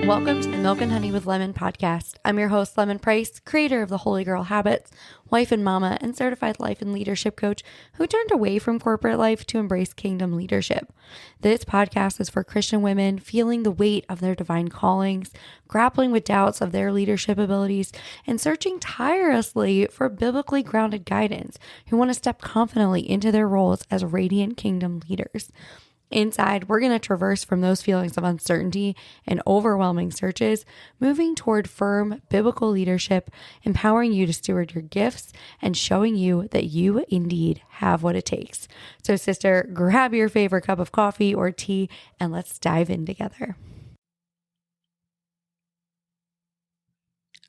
Welcome to the Milk and Honey with Lemon podcast. I'm your host, Lemon Price, creator of the Holy Girl Habits, wife and mama, and certified life and leadership coach who turned away from corporate life to embrace kingdom leadership. This podcast is for Christian women feeling the weight of their divine callings, grappling with doubts of their leadership abilities, and searching tirelessly for biblically grounded guidance who want to step confidently into their roles as radiant kingdom leaders. Inside, we're going to traverse from those feelings of uncertainty and overwhelming searches, moving toward firm biblical leadership, empowering you to steward your gifts, and showing you that you indeed have what it takes. So, sister, grab your favorite cup of coffee or tea, and let's dive in together.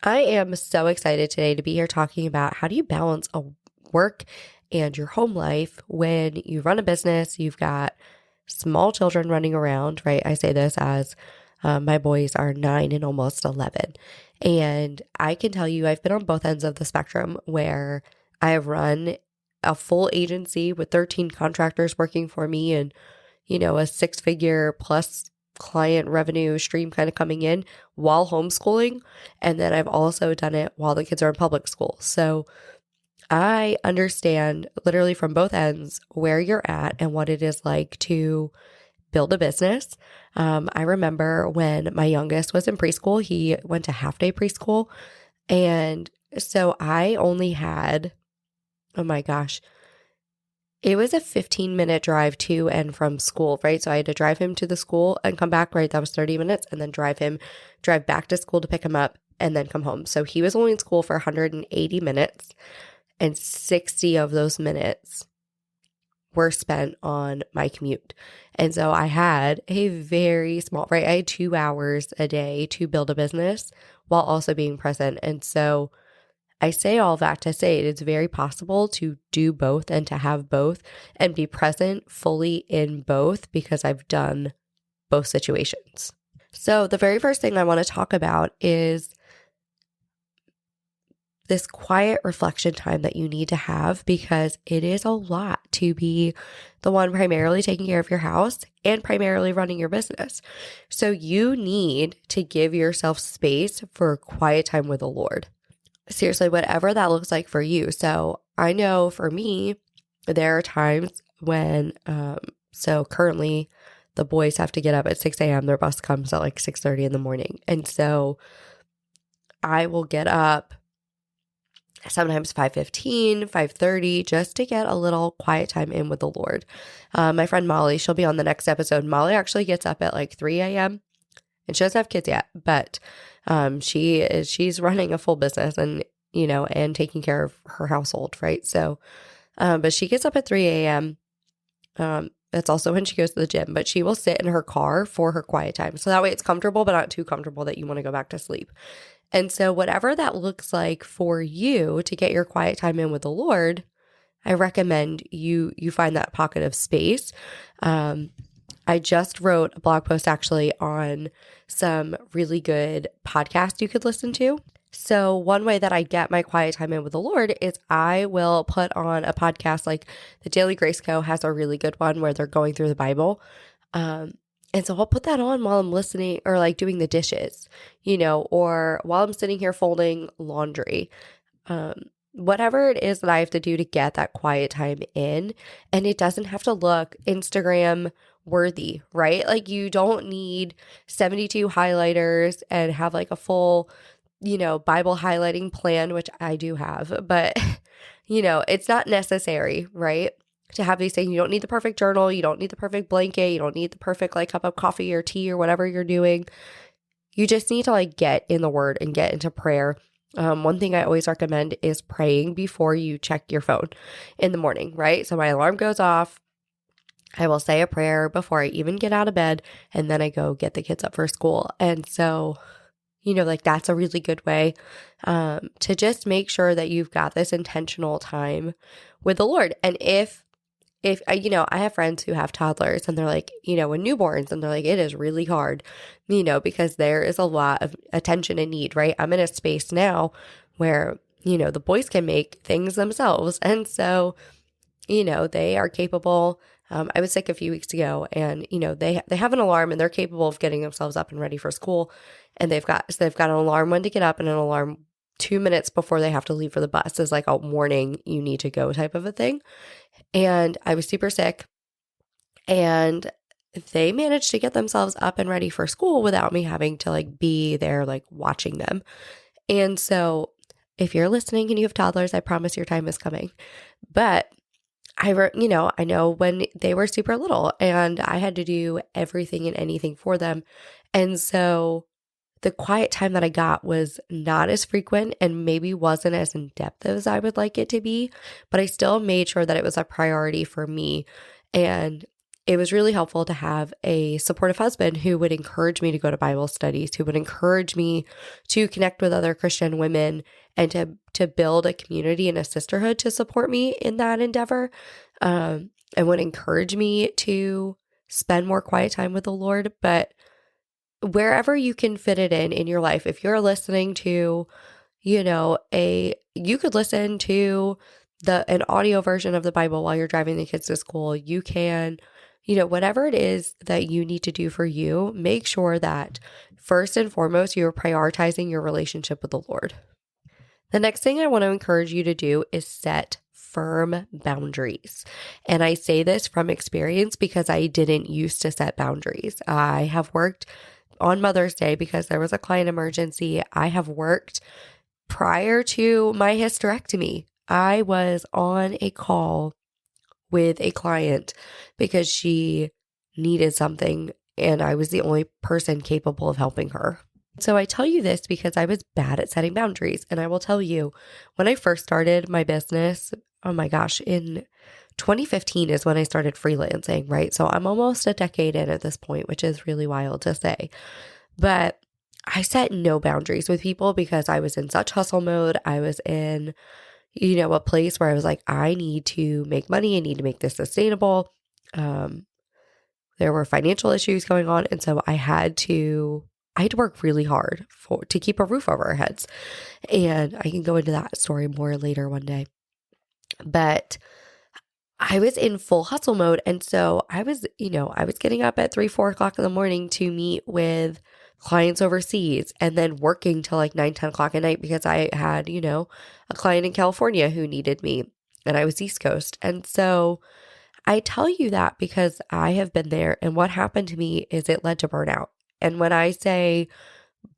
I am so excited today to be here talking about how do you balance a work and your home life when you run a business, you've got small children running around, right? I say this as my boys are 9 and almost 11. And I can tell you I've been on both ends of the spectrum where I have run a full agency with 13 contractors working for me and, a 6-figure plus client revenue stream kind of coming in while homeschooling. And then I've also done it while the kids are in public school. So I understand literally from both ends where you're at and what it is like to build a business. I remember when my youngest was in preschool, he went to half-day preschool. And so I only had, oh my gosh, it was a 15-minute drive to and from school, right? So I had to drive him to the school and come back, right? That was 30 minutes. And then drive back to school to pick him up and then come home. So he was only in school for 180 minutes. And 60 of those minutes were spent on my commute. And so I had a very small, right? I had 2 hours a day to build a business while also being present. And so I say all that to say it's very possible to do both and to have both and be present fully in both because I've done both situations. So the very first thing I want to talk about is this quiet reflection time that you need to have because it is a lot to be the one primarily taking care of your house and primarily running your business. So you need to give yourself space for quiet time with the Lord. Seriously, whatever that looks like for you. So I know for me, there are times when, so currently the boys have to get up at 6 a.m. Their bus comes at like 6:30 in the morning. And so I will get up sometimes 5:15, 5:30, just to get a little quiet time in with the Lord. My friend Molly, she'll be on the next episode. Molly actually gets up at like 3 a.m. and she doesn't have kids yet, but she's running a full business and, and taking care of her household, right? So, but she gets up at 3 a.m. That's also when she goes to the gym, but she will sit in her car for her quiet time. So that way it's comfortable, but not too comfortable that you want to go back to sleep. And so whatever that looks like for you to get your quiet time in with the Lord, I recommend you find that pocket of space. I just wrote a blog post actually on some really good podcasts you could listen to. So one way that I get my quiet time in with the Lord is I will put on a podcast like the Daily Grace Co. has a really good one where they're going through the Bible. And so I'll put that on while I'm listening or like doing the dishes, or while I'm sitting here folding laundry, whatever it is that I have to do to get that quiet time in. And it doesn't have to look Instagram worthy, right? Like you don't need 72 highlighters and have like a full, Bible highlighting plan, which I do have, but it's not necessary, right? To have these things. You don't need the perfect journal. You don't need the perfect blanket. You don't need the perfect cup of coffee or tea or whatever you're doing. You just need to get in the word and get into prayer. One thing I always recommend is praying before you check your phone in the morning, right? So my alarm goes off. I will say a prayer before I even get out of bed, and then I go get the kids up for school. And so, that's a really good way to just make sure that you've got this intentional time with the Lord. And if I have friends who have toddlers and they're like, and newborns, and they're like, it is really hard, because there is a lot of attention and need, right? I'm in a space now where, the boys can make things themselves. And so they are capable. I was sick a few weeks ago, and they have an alarm, and they're capable of getting themselves up and ready for school. And they've got an alarm when to get up and an alarm 2 minutes before they have to leave for the bus is like a warning, you need to go type of a thing. And I was super sick, and they managed to get themselves up and ready for school without me having to like be there like watching them. And so if you're listening and you have toddlers, I promise your time is coming. But I know when they were super little and I had to do everything and anything for them. And so the quiet time that I got was not as frequent and maybe wasn't as in depth as I would like it to be, but I still made sure that it was a priority for me. And it was really helpful to have a supportive husband who would encourage me to go to Bible studies, who would encourage me to connect with other Christian women and to build a community and a sisterhood to support me in that endeavor, and would encourage me to spend more quiet time with the Lord. But wherever you can fit it in your life, if you're listening to, you could listen to an audio version of the Bible while you're driving the kids to school. You can, whatever it is that you need to do for you, make sure that first and foremost, you're prioritizing your relationship with the Lord. The next thing I want to encourage you to do is set firm boundaries. And I say this from experience because I didn't used to set boundaries. I have worked on Mother's Day because there was a client emergency. I have worked prior to my hysterectomy. I was on a call with a client because she needed something and I was the only person capable of helping her. So I tell you this because I was bad at setting boundaries. And I will tell you, when I first started my business, oh my gosh, in 2015 is when I started freelancing, right? So I'm almost a decade in at this point, which is really wild to say. But I set no boundaries with people because I was in such hustle mode. I was in, a place where I was like, I need to make money. I need to make this sustainable. There were financial issues going on. And so I had to work really hard to keep a roof over our heads. And I can go into that story more later one day. But I was in full hustle mode. And so I was getting up at 3-4 o'clock in the morning to meet with clients overseas and then working till like 9-10 o'clock at night because I had, a client in California who needed me and I was East Coast. And so I tell you that because I have been there, and what happened to me is it led to burnout. And when I say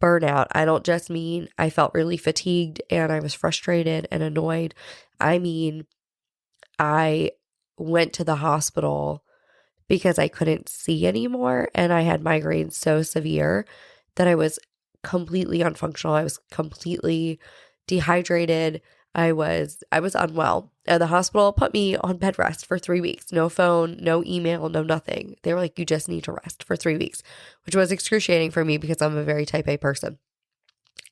burnout, I don't just mean I felt really fatigued and I was frustrated and annoyed. I mean, I went to the hospital because I couldn't see anymore and I had migraines so severe that I was completely unfunctional. I was completely dehydrated. I was unwell. And the hospital put me on bed rest for 3 weeks. No phone, no email, no nothing. They were like, you just need to rest for 3 weeks, which was excruciating for me because I'm a very type A person.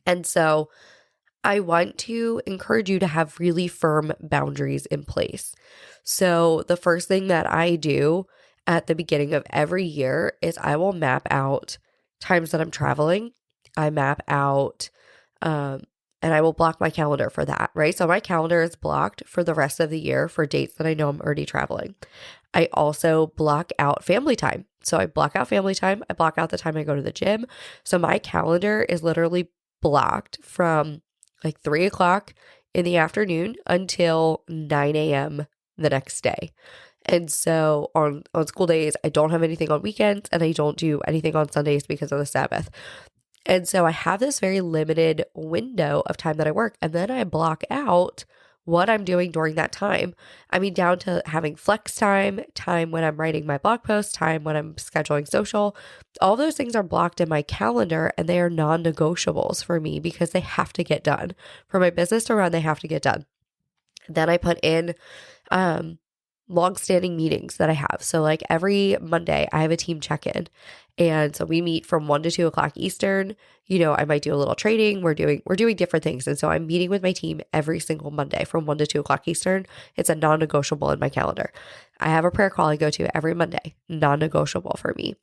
And so I want to encourage you to have really firm boundaries in place. So the first thing that I do at the beginning of every year is I will map out times that I'm traveling. I map out, and I will block my calendar for that, right? So my calendar is blocked for the rest of the year for dates that I know I'm already traveling. I also block out family time. So I block out family time. I block out the time I go to the gym. So my calendar is literally blocked from like 3 o'clock in the afternoon until 9 a.m. the next day. And so on school days, I don't have anything on weekends and I don't do anything on Sundays because of the Sabbath. And so I have this very limited window of time that I work, and then I block out what I'm doing during that time. I mean, down to having flex time when I'm writing my blog post, time when I'm scheduling social. All those things are blocked in my calendar and they are non-negotiables for me because they have to get done. For my business to run, they have to get done. Then I put in long-standing meetings that I have. So like every Monday, I have a team check-in. And so we meet from 1 to 2 o'clock Eastern. I might do a little trading. We're doing different things. And so I'm meeting with my team every single Monday from 1 to 2 o'clock Eastern. It's a non-negotiable in my calendar. I have a prayer call I go to every Monday, non-negotiable for me.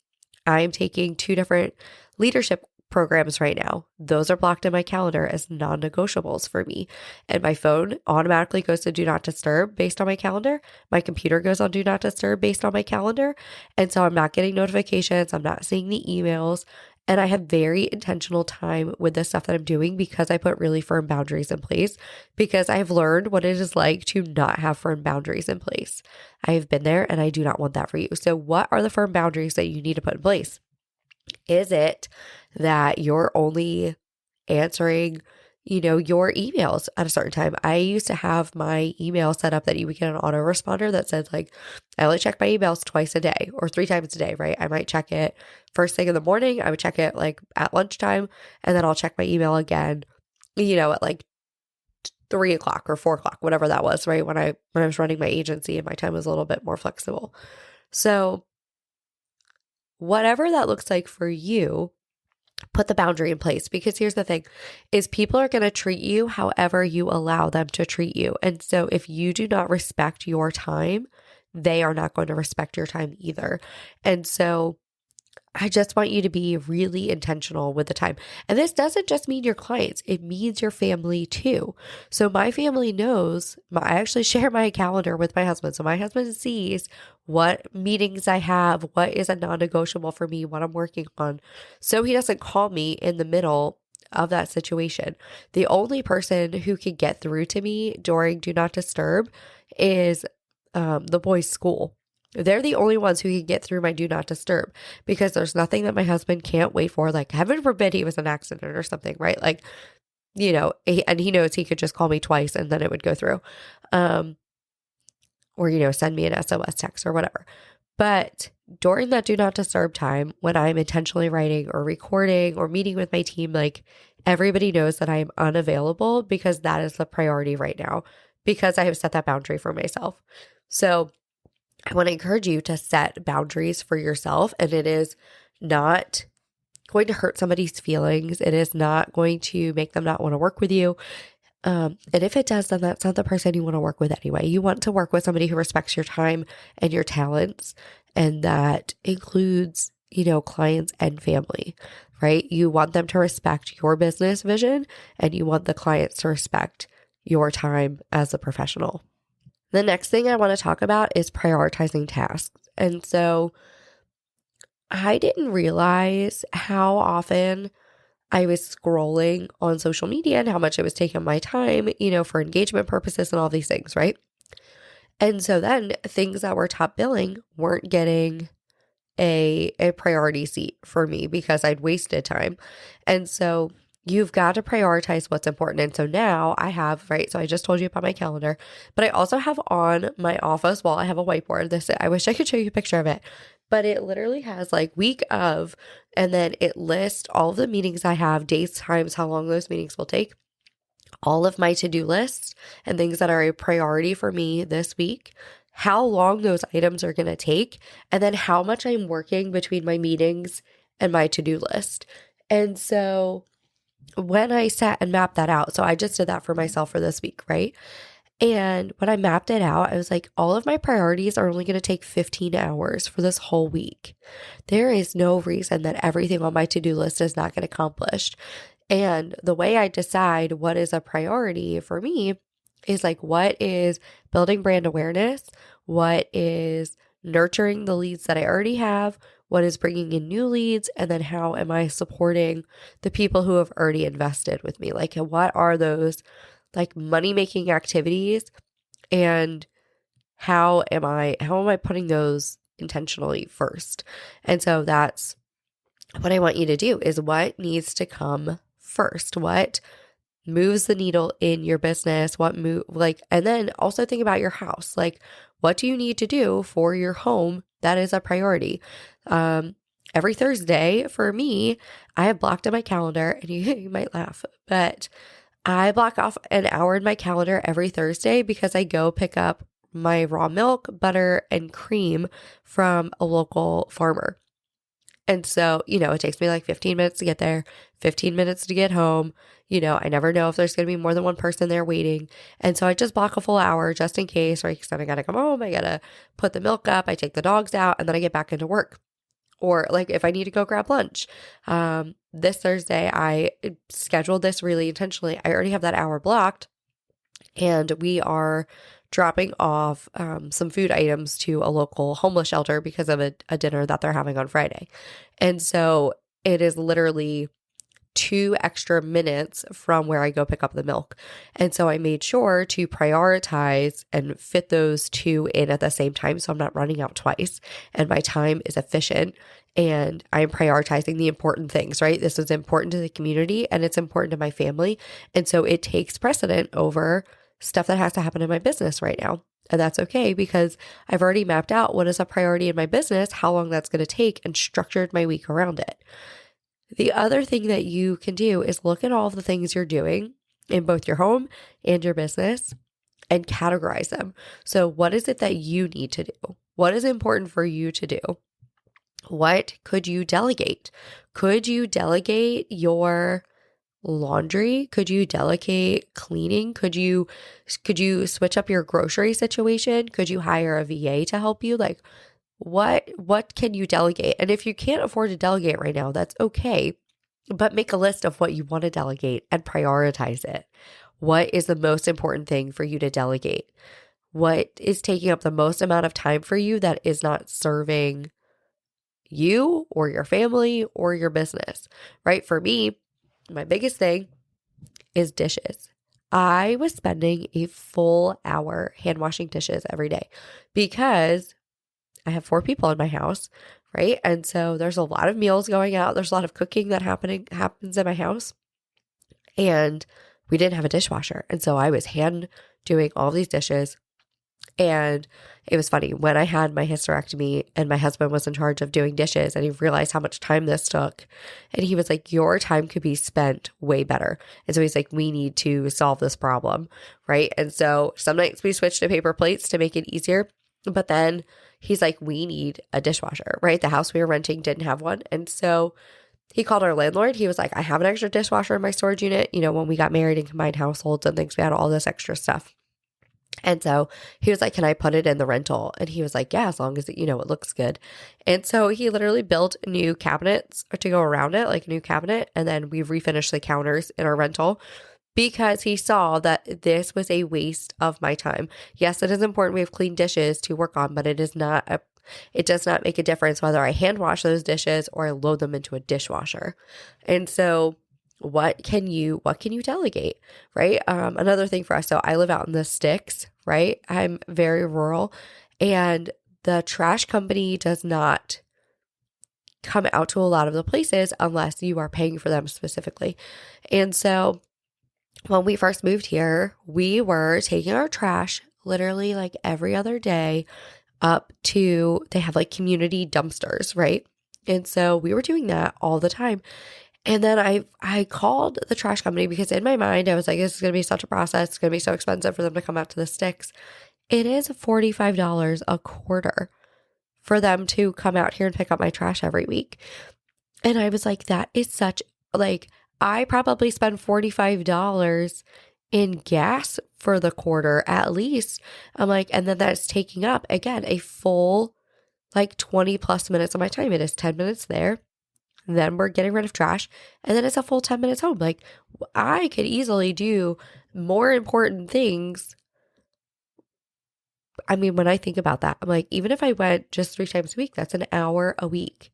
I am taking 2 different leadership programs right now. Those are blocked in my calendar as non-negotiables for me. And my phone automatically goes to do not disturb based on my calendar. My computer goes on do not disturb based on my calendar. And so I'm not getting notifications. I'm not seeing the emails. And I have very intentional time with the stuff that I'm doing because I put really firm boundaries in place, because I've learned what it is like to not have firm boundaries in place. I have been there and I do not want that for you. So what are the firm boundaries that you need to put in place? Is it that you're only answering, your emails at a certain time? I used to have my email set up that you would get an autoresponder that says like, I only check my emails twice a day or 3 times a day, right? I might check it first thing in the morning. I would check it like at lunchtime, and then I'll check my email again, at like 3 o'clock or 4 o'clock, whatever that was, right? When I was running my agency and my time was a little bit more flexible. So whatever that looks like for you, put the boundary in place, because here's the thing is people are going to treat you however you allow them to treat you. And so if you do not respect your time, they are not going to respect your time either. And so I just want you to be really intentional with the time. And this doesn't just mean your clients, it means your family too. So my family knows, I actually share my calendar with my husband. So my husband sees what meetings I have, what is a non-negotiable for me, what I'm working on. So he doesn't call me in the middle of that situation. The only person who can get through to me during Do Not Disturb is the boys' school. They're the only ones who can get through my Do Not Disturb, because there's nothing that my husband can't wait for. Like, heaven forbid he was an accident or something, right? Like, and he knows he could just call me twice and then it would go through. Or, send me an SOS text or whatever. But during that Do Not Disturb time, when I'm intentionally writing or recording or meeting with my team, like, everybody knows that I am unavailable, because that is the priority right now, because I have set that boundary for myself. So I want to encourage you to set boundaries for yourself, and it is not going to hurt somebody's feelings. It is not going to make them not want to work with you. And if it does, then that's not the person you want to work with anyway. You want to work with somebody who respects your time and your talents, and that includes, clients and family, right? You want them to respect your business vision, and you want the clients to respect your time as a professional. The next thing I want to talk about is prioritizing tasks. And so I didn't realize how often I was scrolling on social media and how much it was taking my time, for engagement purposes and all these things, right? And so then things that were top billing weren't getting a priority seat for me because I'd wasted time. And so you've got to prioritize what's important. And so now I have, right? So I just told you about my calendar, but I also have on my office wall, I have a whiteboard. I wish I could show you a picture of it, but it literally has like week of, and then it lists all of the meetings I have, dates, times, how long those meetings will take, all of my to-do lists and things that are a priority for me this week, how long those items are going to take, and then how much I'm working between my meetings and my to-do list. And so when I sat and mapped that out, so I just did that for myself for this week, right? And when I mapped it out, I was like, all of my priorities are only going to take 15 hours for this whole week. There is no reason that everything on my to-do list is not get accomplished. And the way I decide what is a priority for me is like, what is building brand awareness? What is nurturing the leads that I already have? What is bringing in new leads? And then how am I supporting the people who have already invested with me? Like, what are those like money-making activities, and how am I putting those intentionally first? And so that's what I want you to do, is what needs to come first? What moves the needle in your business? And then also think about your house. Like, what do you need to do for your home that is a priority? Every Thursday for me, I have blocked in my calendar, and you might laugh, but I block off an hour in my calendar every Thursday because I go pick up my raw milk, butter, and cream from a local farmer. And so, it takes me like 15 minutes to get there, 15 minutes to get home. I never know if there's going to be more than one person there waiting. And so I just block a full hour just in case, right? Because then I got to come home, I got to put the milk up, I take the dogs out, and then I get back into work. Or like if I need to go grab lunch. This Thursday, I scheduled this really intentionally. I already have that hour blocked, and we are dropping off some food items to a local homeless shelter because of a dinner that they're having on Friday. And so it is literally 2 extra minutes from where I go pick up the milk. And so I made sure to prioritize and fit those 2 in at the same time so I'm not running out twice and my time is efficient and I'm prioritizing the important things, right? This is important to the community and it's important to my family. And so it takes precedent over stuff that has to happen in my business right now. And that's okay because I've already mapped out what is a priority in my business, how long that's going to take, and structured my week around it. The other thing that you can do is look at all of the things you're doing in both your home and your business and categorize them. So what is it that you need to do? What is important for you to do? What could you delegate? Could you delegate your laundry? Could you delegate cleaning? Could you switch up your grocery situation? Could you hire a VA to help you? Like what can you delegate? And if you can't afford to delegate right now, that's okay. But make a list of what you want to delegate and prioritize it. What is the most important thing for you to delegate? What is taking up the most amount of time for you that is not serving you or your family or your business, right? For me, my biggest thing is dishes. I was spending a full hour hand washing dishes every day because I have 4 people in my house, right? And so there's a lot of meals going out. There's a lot of cooking that happens in my house. And we didn't have a dishwasher. And so I was hand doing all these dishes. And it was funny when I had my hysterectomy and my husband was in charge of doing dishes and he realized how much time this took. And he was like, your time could be spent way better. And so he's like, we need to solve this problem, right? And so some nights we switched to paper plates to make it easier. But then he's like, we need a dishwasher, right? The house we were renting didn't have one. And so he called our landlord. He was like, I have an extra dishwasher in my storage unit. You know, when we got married and combined households and things, we had all this extra stuff. And so he was like, can I put it in the rental? And he was like, yeah, as long as it, you know, it looks good. And so he literally built new cabinets to go around it, like a new cabinet. And then we refinished the counters in our rental because he saw that this was a waste of my time. Yes, it is important we have clean dishes to work on, but it does not make a difference whether I hand wash those dishes or I load them into a dishwasher. And so what can you delegate, right? Another thing for us, so I live out in the sticks, right? I'm very rural and the trash company does not come out to a lot of the places unless you are paying for them specifically. And so when we first moved here, we were taking our trash literally like every other day up to, they have like community dumpsters, right? And so we were doing that all the time. And then I called the trash company because in my mind, I was like, this is going to be such a process. It's going to be so expensive for them to come out to the sticks. It is $45 a quarter for them to come out here and pick up my trash every week. And I was like, that is such, like, I probably spend $45 in gas for the quarter at least. I'm like, and then that's taking up, again, a full like 20 plus minutes of my time. It is 10 minutes there. Then we're getting rid of trash. And then it's a full 10 minutes home. Like I could easily do more important things. I mean, when I think about that, I'm like, even if I went just 3 times a week, that's an hour a week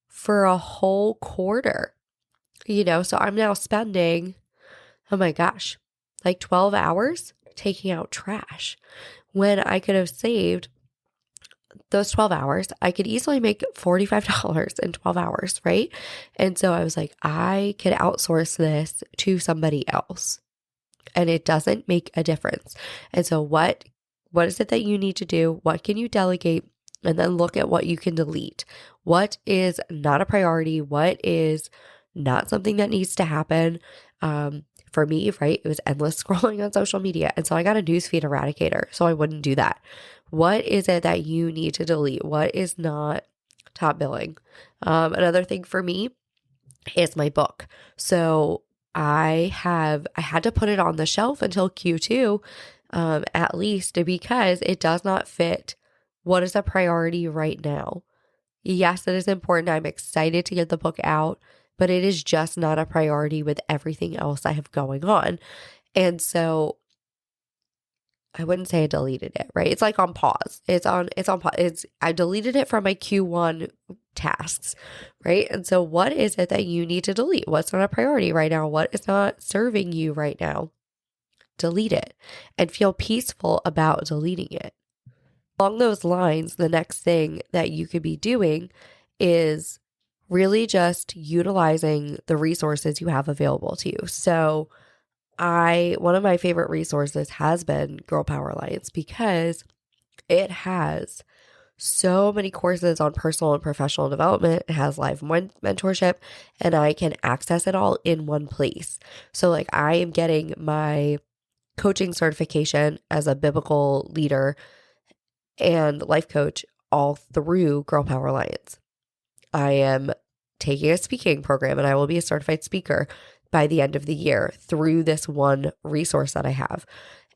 for a whole quarter. You know, so I'm now spending, oh my gosh, like 12 hours taking out trash when I could have saved those 12 hours. I could easily make $45 in 12 hours, right? And so I was like, I could outsource this to somebody else and it doesn't make a difference. And so what is it that you need to do? What can you delegate? And then look at what you can delete. What is not a priority? What is not something that needs to happen? For me, right, it was endless scrolling on social media. And so I got a newsfeed eradicator so I wouldn't do that. What is it that you need to delete? What is not top billing? Another thing for me is my book. So I had to put it on the shelf until Q2, at least because it does not fit what is a priority right now. Yes, it is important. I'm excited to get the book out, but it is just not a priority with everything else I have going on. And so I wouldn't say I deleted it, right? It's like on pause. It's on pause. I deleted it from my Q1 tasks, right? And so what is it that you need to delete? What's not a priority right now? What is not serving you right now? Delete it and feel peaceful about deleting it. Along those lines, the next thing that you could be doing is really just utilizing the resources you have available to you. So one of my favorite resources has been Girl Power Alliance because it has so many courses on personal and professional development. It has live mentorship, and I can access it all in one place. So like I am getting my coaching certification as a biblical leader and life coach all through Girl Power Alliance. I am taking a speaking program and I will be a certified speaker by the end of the year through this one resource that I have.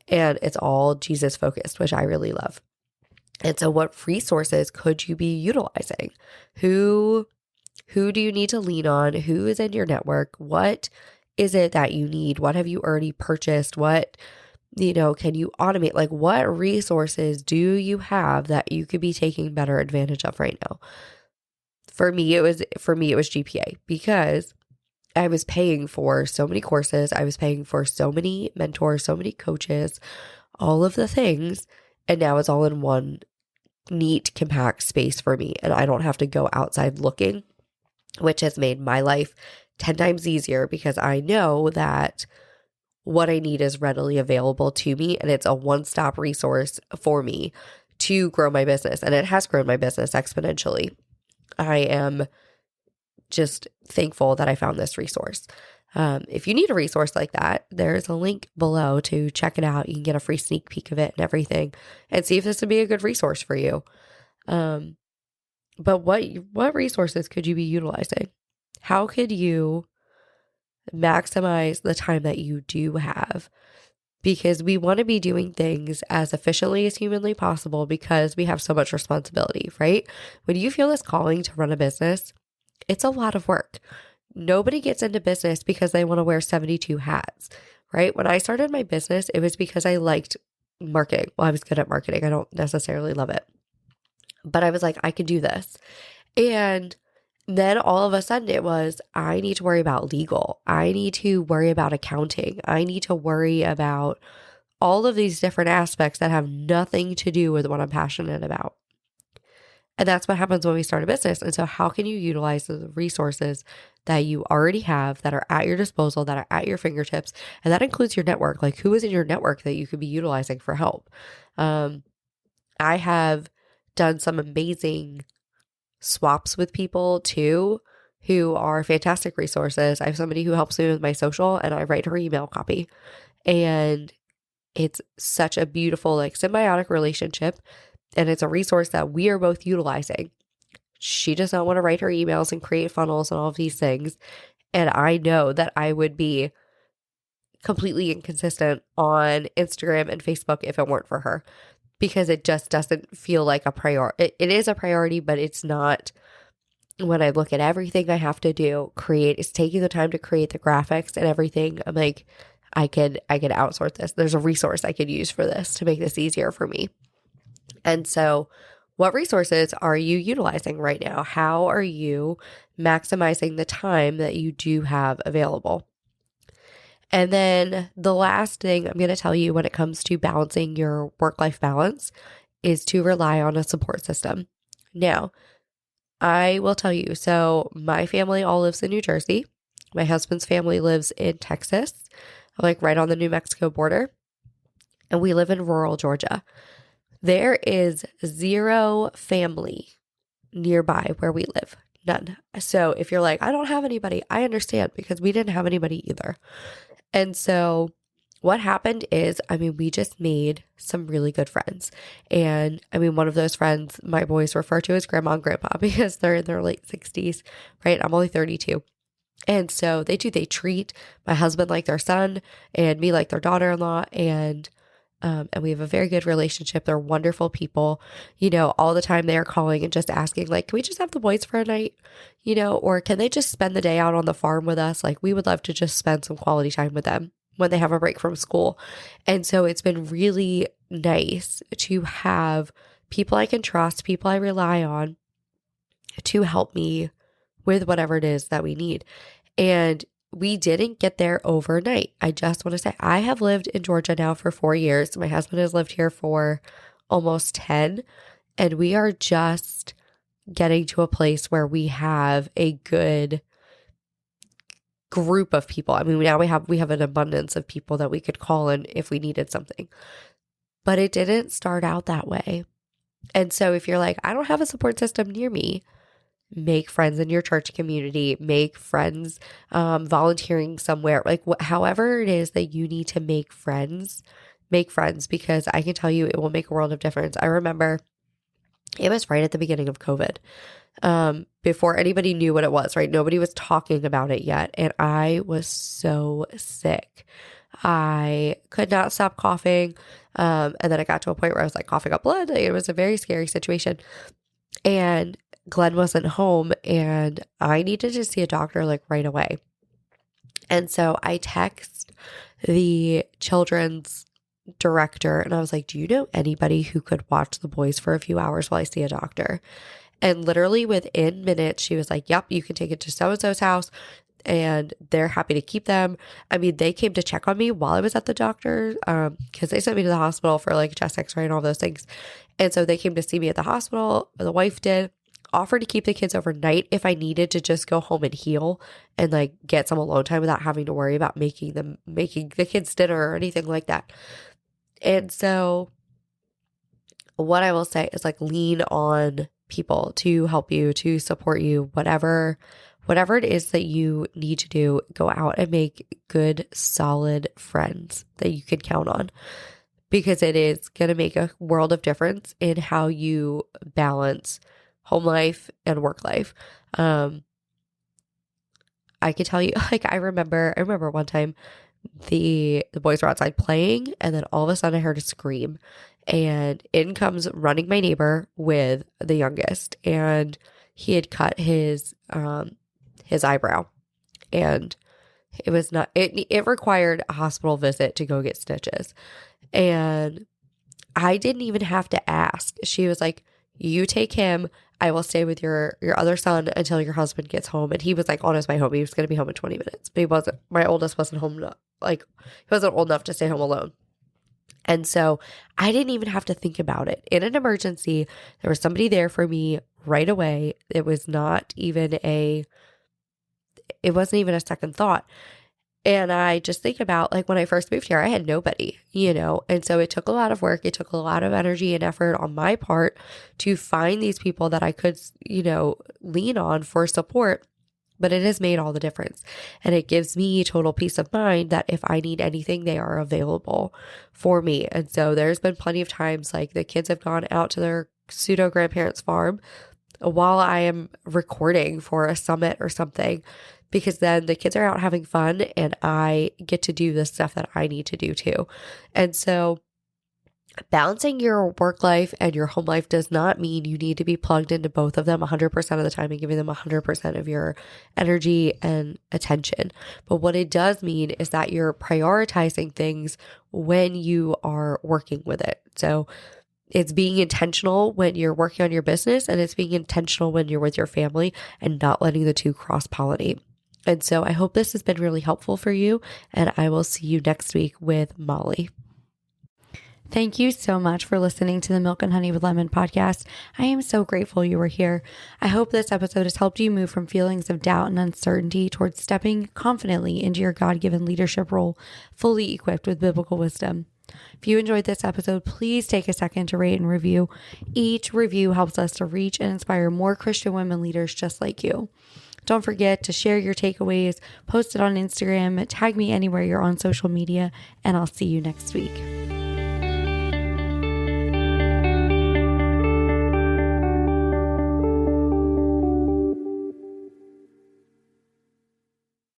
And it's all Jesus focused, which I really love. And so what resources could you be utilizing? Who do you need to lean on? Who is in your network? What is it that you need? What have you already purchased? What, can you automate? Like what resources do you have that you could be taking better advantage of right now? For me, it was GPA because I was paying for so many courses. I was paying for so many mentors, so many coaches, all of the things. And now it's all in one neat, compact space for me. And I don't have to go outside looking, which has made my life 10 times easier because I know that what I need is readily available to me. And it's a one-stop resource for me to grow my business. And it has grown my business exponentially. I am just thankful that I found this resource. If you need a resource like that, there's a link below to check it out. You can get a free sneak peek of it and everything and see if this would be a good resource for you. But what resources could you be utilizing? How could you maximize the time that you do have? Because we want to be doing things as efficiently as humanly possible because we have so much responsibility, right? When you feel this calling to run a business, it's a lot of work. Nobody gets into business because they want to wear 72 hats, right? When I started my business, it was because I liked marketing. Well, I was good at marketing. I don't necessarily love it, but I was like, I can do this. And then all of a sudden it was, I need to worry about legal. I need to worry about accounting. I need to worry about all of these different aspects that have nothing to do with what I'm passionate about. And that's what happens when we start a business. And so how can you utilize the resources that you already have that are at your disposal, that are at your fingertips? And that includes your network. Like who is in your network that you could be utilizing for help? I have done some amazing swaps with people too, who are fantastic resources. I have somebody who helps me with my social and I write her email copy. And it's such a beautiful, like symbiotic relationship. And it's a resource that we are both utilizing. She does not want to write her emails and create funnels and all of these things. And I know that I would be completely inconsistent on Instagram and Facebook if it weren't for her, because it just doesn't feel like a priority. It is a priority, but it's not. When I look at everything I have to do, it's taking the time to create the graphics and everything. I'm like, I could outsource this. There's a resource I could use for this to make this easier for me. And so what resources are you utilizing right now? How are you maximizing the time that you do have available? And then the last thing I'm going to tell you when it comes to balancing your work-life balance is to rely on a support system. Now, I will tell you, so my family all lives in New Jersey. My husband's family lives in Texas, like right on the New Mexico border. And we live in rural Georgia. There is zero family nearby where we live. None. So if you're like, I don't have anybody, I understand because we didn't have anybody either. And so what happened is, we just made some really good friends. And one of those friends, my boys refer to as grandma and grandpa because they're in their late 60s, right? I'm only 32. And so they treat my husband like their son and me like their daughter-in-law. And and we have a very good relationship. They're wonderful people. All the time they are calling and just asking, like, can we just have the boys for a night? Or can they just spend the day out on the farm with us? Like, we would love to just spend some quality time with them when they have a break from school. And so it's been really nice to have people I can trust, people I rely on to help me with whatever it is that we need. And we didn't get there overnight. I just want to say I have lived in Georgia now for 4 years. My husband has lived here for almost 10, and we are just getting to a place where we have a good group of people. I mean, now we have an abundance of people that we could call in if we needed something. But it didn't start out that way. And so if you're like, I don't have a support system near me, make friends in your church community, make friends volunteering somewhere, like however it is that you need to make friends, because I can tell you it will make a world of difference. I remember it was right at the beginning of COVID, before anybody knew what it was, right? Nobody was talking about it yet. And I was so sick. I could not stop coughing. And then I got to a point where I was like coughing up blood. It was a very scary situation. And Glenn wasn't home and I needed to see a doctor like right away. And so I text the children's director and I was like, do you know anybody who could watch the boys for a few hours while I see a doctor? And literally within minutes, she was like, yep, you can take it to so-and-so's house and they're happy to keep them. I mean, they came to check on me while I was at the doctor because they sent me to the hospital for like a chest x-ray and all those things. And so they came to see me at the hospital. The wife did. Offered to keep the kids overnight if I needed to just go home and heal and like get some alone time without having to worry about making the kids dinner or anything like that. And so what I will say is like lean on people to help you, to support you, whatever it is that you need to do, go out and make good, solid friends that you can count on, because it is going to make a world of difference in how you balance home life and work life. I could tell you, like, I remember one time the boys were outside playing and then all of a sudden I heard a scream and in comes running my neighbor with the youngest, and he had cut his eyebrow and it required a hospital visit to go get stitches. And I didn't even have to ask. She was like, you take him. I will stay with your other son until your husband gets home. And he was like on his way home. He was going to be home in 20 minutes, but my oldest wasn't home. He wasn't old enough to stay home alone. And so I didn't even have to think about it. In an emergency, there was somebody there for me right away. It wasn't even a second thought. And I just think about like when I first moved here, I had nobody, and so it took a lot of work. It took a lot of energy and effort on my part to find these people that I could, lean on for support. But it has made all the difference. And it gives me total peace of mind that if I need anything, they are available for me. And so there's been plenty of times like the kids have gone out to their pseudo grandparents' farm while I am recording for a summit or something, because then the kids are out having fun and I get to do the stuff that I need to do too. And so balancing your work life and your home life does not mean you need to be plugged into both of them 100% of the time and giving them 100% of your energy and attention. But what it does mean is that you're prioritizing things when you are working with it. So it's being intentional when you're working on your business, and it's being intentional when you're with your family and not letting the two cross-pollinate. And so I hope this has been really helpful for you, and I will see you next week with Molly. Thank you so much for listening to the Milk and Honey with Lemon podcast. I am so grateful you were here. I hope this episode has helped you move from feelings of doubt and uncertainty towards stepping confidently into your God-given leadership role, fully equipped with biblical wisdom. If you enjoyed this episode, please take a second to rate and review. Each review helps us to reach and inspire more Christian women leaders just like you. Don't forget to share your takeaways, post it on Instagram, tag me anywhere you're on social media, and I'll see you next week.